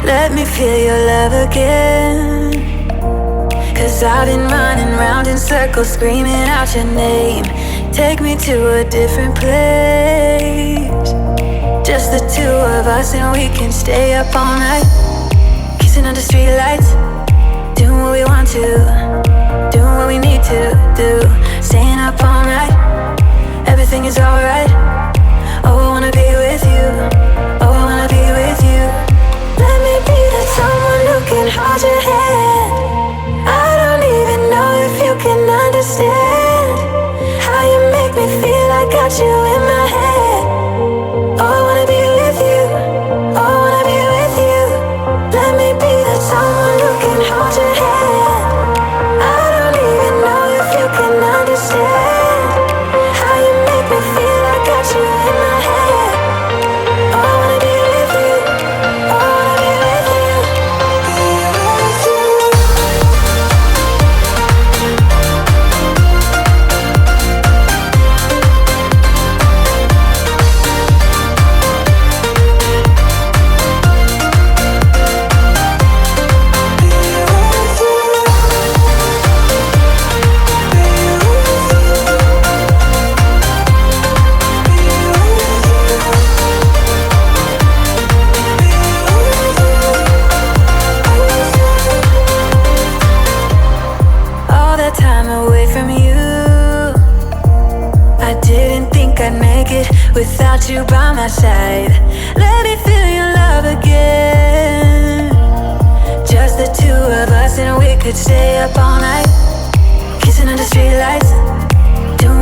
Let me feel your love again. 'Cause I've been running round in circles, screaming out your name. Take me to a different place, just the two of us, and we can stay up all night, kissing under streetlights, doing what we want to, doing what we need to do, staying up all night. Everything is alright. Oh, I wanna be with you. Oh, I wanna be with you. Let me be that someone who can hold your hand. I don't even know if you can understand how you make me feel. I got you in my head. Oh, I wanna be with you. Oh, I wanna be with you. Let me be that someone who can hold your hand. I don't even know if you can understand how you make me feel. I got you in my head. Oh, I wanna be with you. Oh, I wanna be with you. Time away from you, I didn't think I'd make it without you by my side. Let me feel your love again, just the two of us, and we could stay up all night, kissing under streetlights, doing